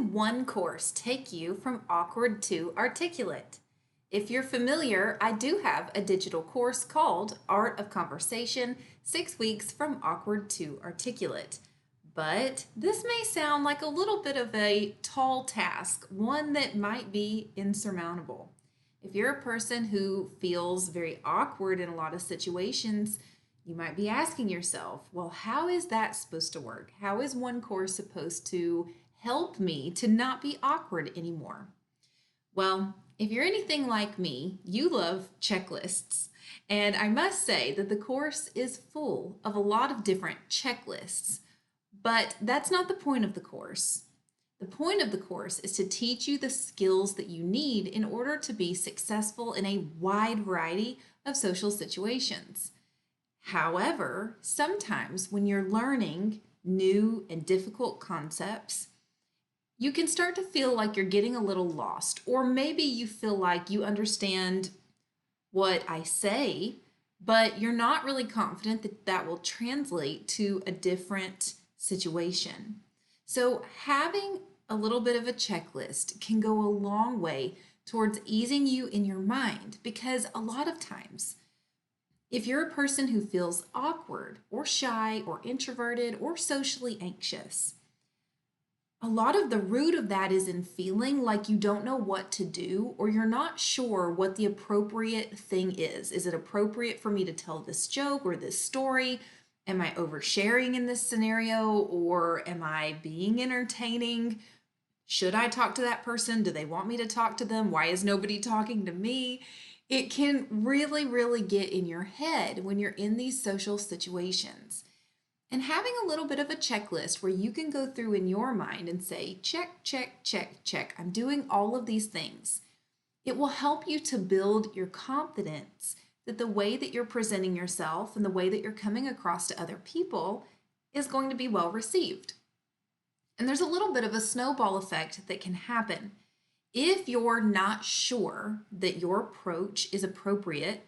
can one course take you from awkward to articulate? If you're familiar, I do have a digital course called Art of Conversation 6 Weeks from Awkward to Articulate. But this may sound like a little bit of a tall task, one that might be insurmountable. If you're a person who feels very awkward in a lot of situations, you might be asking yourself, well, how is that supposed to work? How is one course supposed to help me to not be awkward anymore? Well, if you're anything like me, you love checklists. And I must say that the course is full of a lot of different checklists. But that's not the point of the course. The point of the course is to teach you the skills that you need in order to be successful in a wide variety of social situations. However, sometimes when you're learning new and difficult concepts, you can start to feel like you're getting a little lost, or maybe you feel like you understand what I say, but you're not really confident that that will translate to a different situation. So having a little bit of a checklist can go a long way towards easing you in your mind, because a lot of times, if you're a person who feels awkward or shy or introverted or socially anxious, a lot of the root of that is in feeling like you don't know what to do, or you're not sure what the appropriate thing is. Is it appropriate for me to tell this joke or this story? Am I oversharing in this scenario, or am I being entertaining? Should I talk to that person? Do they want me to talk to them? Why is nobody talking to me? It can really, really get in your head when you're in these social situations. And having a little bit of a checklist where you can go through in your mind and say, check, check, check, check, I'm doing all of these things. It will help you to build your confidence that the way that you're presenting yourself and the way that you're coming across to other people is going to be well received. And there's a little bit of a snowball effect that can happen. If you're not sure that your approach is appropriate,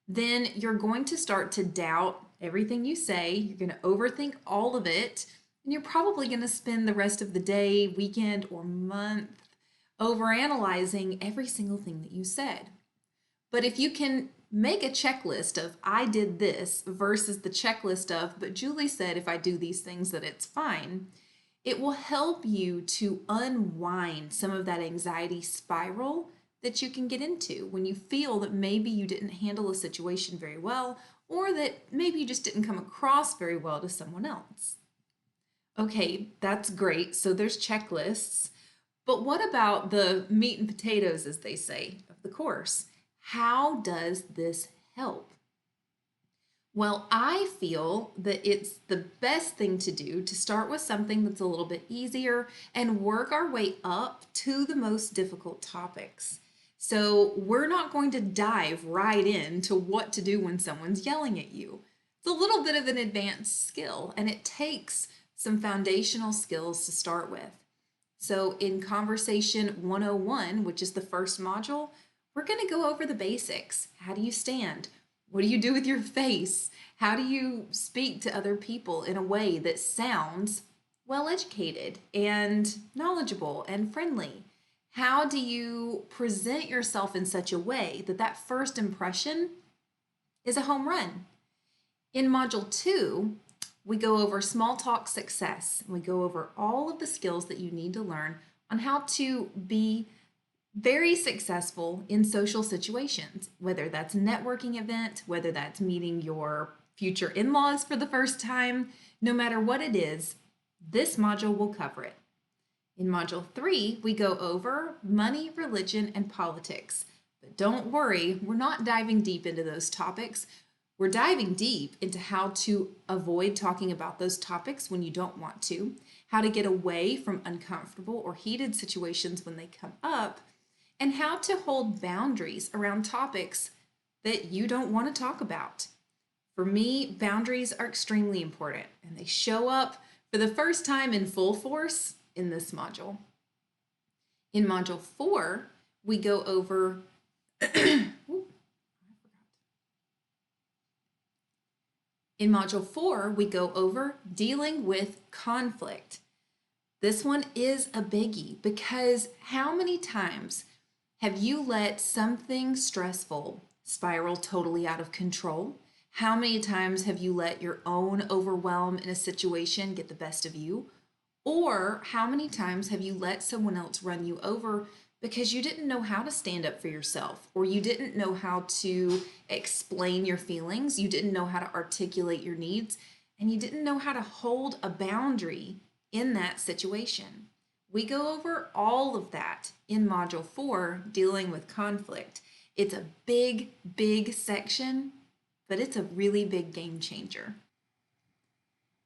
then you're going to start to doubt everything you say. You're going to overthink all of it, and you're probably going to spend the rest of the day, weekend, or month overanalyzing every single thing that you said. But if you can make a checklist of I did this versus the checklist of, but Julie said if I do these things that it's fine, it will help you to unwind some of that anxiety spiral that you can get into when you feel that maybe you didn't handle a situation very well, or that maybe you just didn't come across very well to someone else. Okay, that's great. So there's checklists. But what about the meat and potatoes, as they say, of the course? How does this help? Well, I feel that it's the best thing to do to start with something that's a little bit easier and work our way up to the most difficult topics. So we're not going to dive right into what to do when someone's yelling at you. It's a little bit of an advanced skill, and it takes some foundational skills to start with. So in Conversation 101, which is the first module, we're going to go over the basics. How do you stand? What do you do with your face? How do you speak to other people in a way that sounds well educated and knowledgeable and friendly? How do you present yourself in such a way that that first impression is a home run? In Module 2, we go over small talk success. We go over all of the skills that you need to learn on how to be very successful in social situations, whether that's a networking event, whether that's meeting your future in-laws for the first time. No matter what it is, this module will cover it. In Module 3, we go over money, religion, and politics. But don't worry, we're not diving deep into those topics. We're diving deep into how to avoid talking about those topics when you don't want to, how to get away from uncomfortable or heated situations when they come up, and how to hold boundaries around topics that you don't want to talk about. For me, boundaries are extremely important, and they show up for the first time in full force in this module. In Module 4, we go over In Module 4, we go over dealing with conflict. This one is a biggie because how many times have you let something stressful spiral totally out of control? How many times have you let your own overwhelm in a situation get the best of you? Or how many times have you let someone else run you over because you didn't know how to stand up for yourself, or you didn't know how to explain your feelings, you didn't know how to articulate your needs, and you didn't know how to hold a boundary in that situation? We go over all of that in Module 4, dealing with conflict. It's a big, big section, but it's a really big game changer.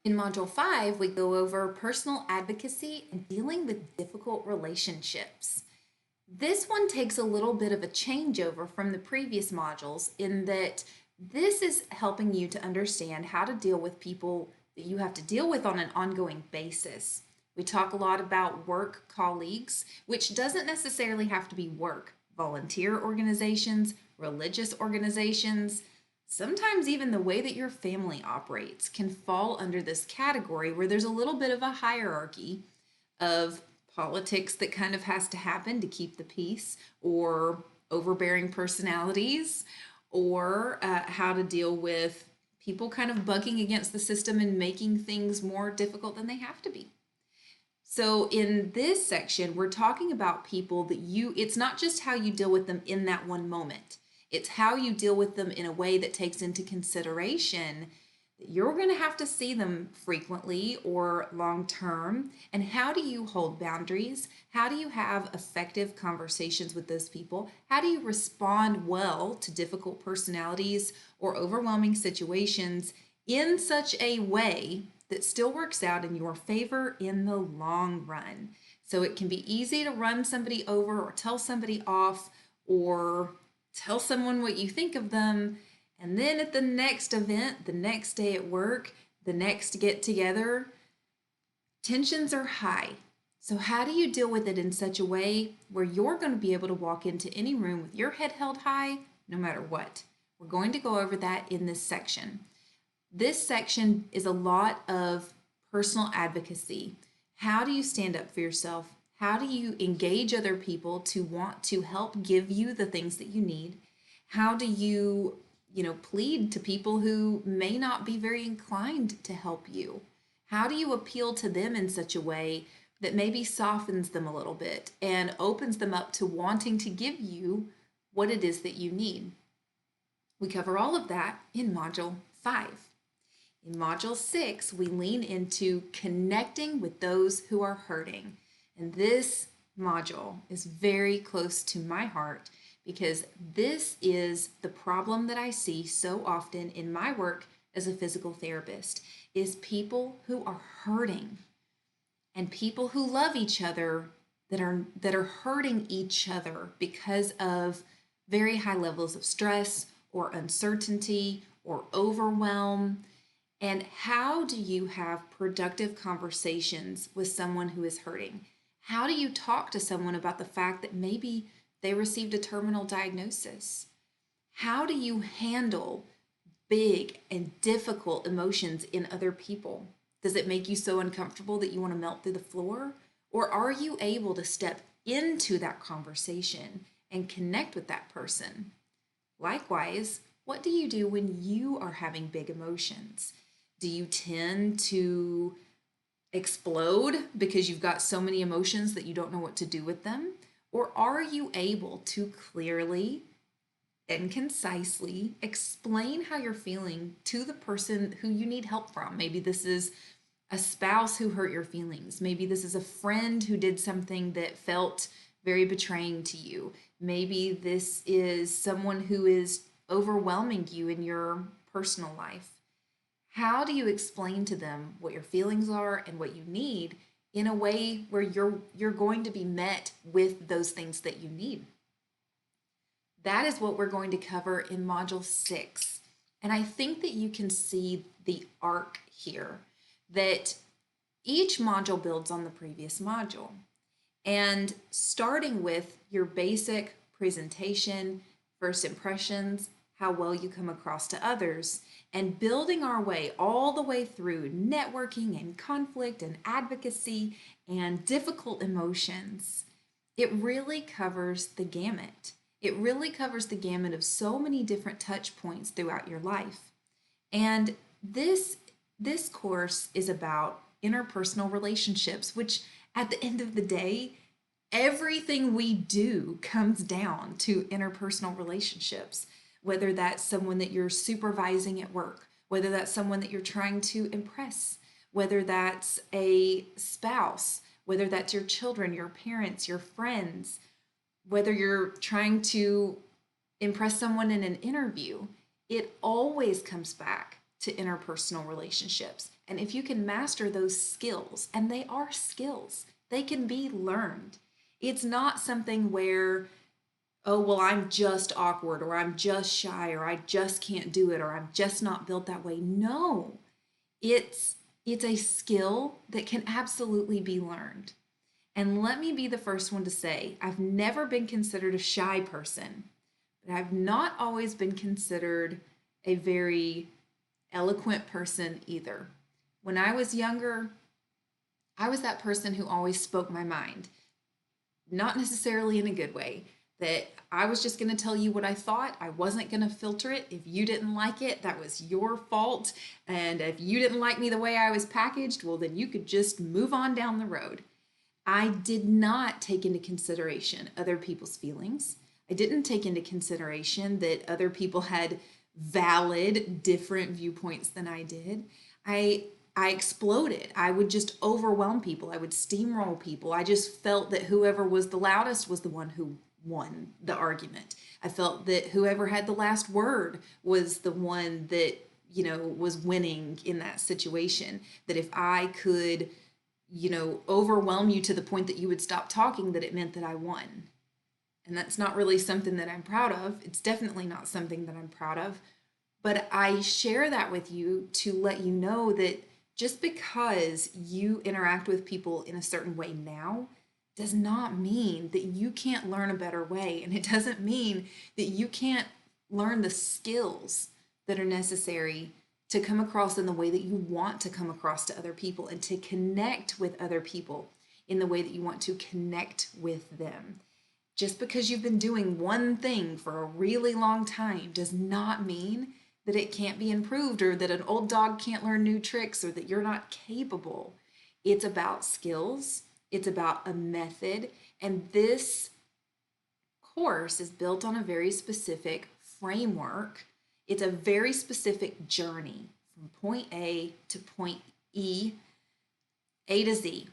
In Module 5, we go over personal advocacy and dealing with difficult relationships. This one takes a little bit of a changeover from the previous modules in that this is helping you to understand how to deal with people that you have to deal with on an ongoing basis. We talk a lot about work colleagues, which doesn't necessarily have to be work. Volunteer organizations, religious organizations, sometimes even the way that your family operates can fall under this category where there's a little bit of a hierarchy of politics that kind of has to happen to keep the peace, or overbearing personalities, or how to deal with people kind of bucking against the system and making things more difficult than they have to be. So in this section, we're talking about people that it's not just how you deal with them in that one moment. It's how you deal with them in a way that takes into consideration that you're going to have to see them frequently or long term. And how do you hold boundaries? How do you have effective conversations with those people? How do you respond well to difficult personalities or overwhelming situations in such a way that still works out in your favor in the long run? So it can be easy to run somebody over or tell somebody off or tell someone what you think of them, and then at the next event, the next day at work, the next get together, tensions are high. So how do you deal with it in such a way where you're going to be able to walk into any room with your head held high no matter what? We're going to go over that in this section. This section is a lot of personal advocacy. How do you stand up for yourself? How do you engage other people to want to help give you the things that you need? How do you, plead to people who may not be very inclined to help you? How do you appeal to them in such a way that maybe softens them a little bit and opens them up to wanting to give you what it is that you need? We cover all of that in Module 5. In Module 6, we lean into connecting with those who are hurting. And this module is very close to my heart because this is the problem that I see so often in my work as a physical therapist, is people who are hurting and people who love each other that are hurting each other because of very high levels of stress or uncertainty or overwhelm. And how do you have productive conversations with someone who is hurting? How do you talk to someone about the fact that maybe they received a terminal diagnosis? How do you handle big and difficult emotions in other people? Does it make you so uncomfortable that you want to melt through the floor? Or are you able to step into that conversation and connect with that person? Likewise, what do you do when you are having big emotions? Do you tend to explode because you've got so many emotions that you don't know what to do with them? Or are you able to clearly and concisely explain how you're feeling to the person who you need help from? Maybe this is a spouse who hurt your feelings. Maybe this is a friend who did something that felt very betraying to you. Maybe this is someone who is overwhelming you in your personal life. How do you explain to them what your feelings are and what you need in a way where you're going to be met with those things that you need? That is what we're going to cover in Module 6. And I think that you can see the arc here, that each module builds on the previous module. And starting with your basic presentation, first impressions, how well you come across to others, and building our way all the way through networking and conflict and advocacy and difficult emotions. It really covers the gamut. It really covers the gamut of so many different touch points throughout your life. And this course is about interpersonal relationships, which at the end of the day, everything we do comes down to interpersonal relationships, whether that's someone that you're supervising at work, whether that's someone that you're trying to impress, whether that's a spouse, whether that's your children, your parents, your friends, whether you're trying to impress someone in an interview. It always comes back to interpersonal relationships. And if you can master those skills, and they are skills, they can be learned. It's not something where, oh, well, I'm just awkward, or I'm just shy, or I just can't do it, or I'm just not built that way. No, it's a skill that can absolutely be learned. And let me be the first one to say, I've never been considered a shy person, but I've not always been considered a very eloquent person either. When I was younger, I was that person who always spoke my mind, not necessarily in a good way, that I was just going to tell you what I thought. I wasn't going to filter it. If you didn't like it, that was your fault. And if you didn't like me the way I was packaged, well, then you could just move on down the road. I did not take into consideration other people's feelings. I didn't take into consideration that other people had valid, different viewpoints than I did. I exploded. I would just overwhelm people. I would steamroll people. I just felt that whoever was the loudest was the one who won the argument. I felt that whoever had the last word was the one that, was winning in that situation. That if I could, overwhelm you to the point that you would stop talking, that it meant that I won. And that's not really something that I'm proud of. It's definitely not something that I'm proud of. But I share that with you to let you know that just because you interact with people in a certain way now does not mean that you can't learn a better way. And it doesn't mean that you can't learn the skills that are necessary to come across in the way that you want to come across to other people, and to connect with other people in the way that you want to connect with them. Just because you've been doing one thing for a really long time does not mean that it can't be improved, or that an old dog can't learn new tricks, or that you're not capable. It's about skills. It's about a method. And this course is built on a very specific framework. It's a very specific journey from point A to point E, A to Z.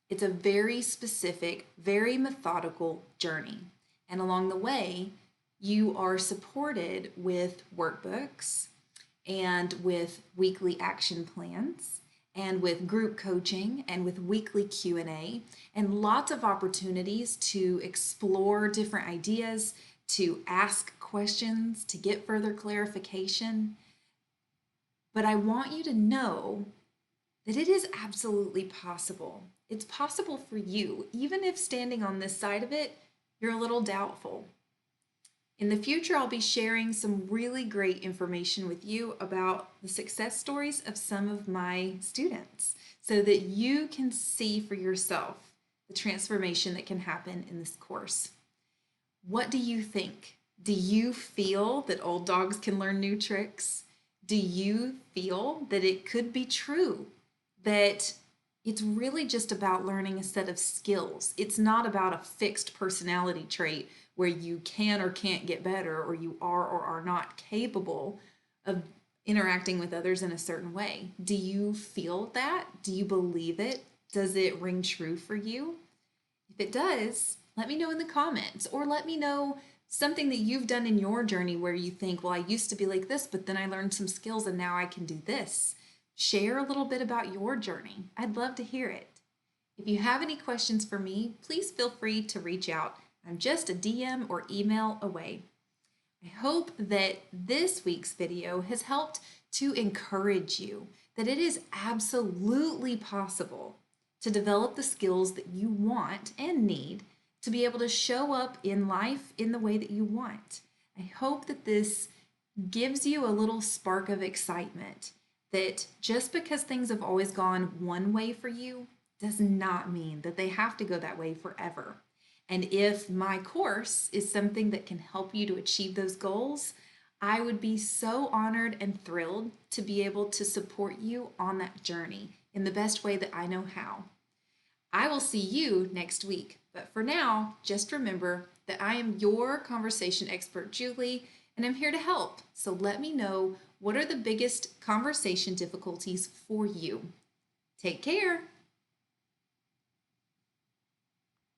It's a very specific, very methodical journey. And along the way, you are supported with workbooks and with weekly action plans and with group coaching and with weekly Q&A and lots of opportunities to explore different ideas, to ask questions, to get further clarification. But I want you to know that it is absolutely possible. It's possible for you, even if standing on this side of it, you're a little doubtful. In the future, I'll be sharing some really great information with you about the success stories of some of my students so that you can see for yourself the transformation that can happen in this course. What do you think? Do you feel that old dogs can learn new tricks? Do you feel that it could be true that it's really just about learning a set of skills? It's not about a fixed personality trait where you can or can't get better, or you are or are not capable of interacting with others in a certain way. Do you feel that? Do you believe it? Does it ring true for you? If it does, let me know in the comments, or let me know something that you've done in your journey where you think, well, I used to be like this, but then I learned some skills and now I can do this. Share a little bit about your journey. I'd love to hear it. If you have any questions for me, please feel free to reach out. I'm just a DM or email away. I hope that this week's video has helped to encourage you that it is absolutely possible to develop the skills that you want and need to be able to show up in life in the way that you want. I hope that this gives you a little spark of excitement that just because things have always gone one way for you does not mean that they have to go that way forever. And if my course is something that can help you to achieve those goals, I would be so honored and thrilled to be able to support you on that journey in the best way that I know how. I will see you next week. But for now, just remember that I am your conversation expert, Julie, and I'm here to help. So let me know, what are the biggest conversation difficulties for you? Take care.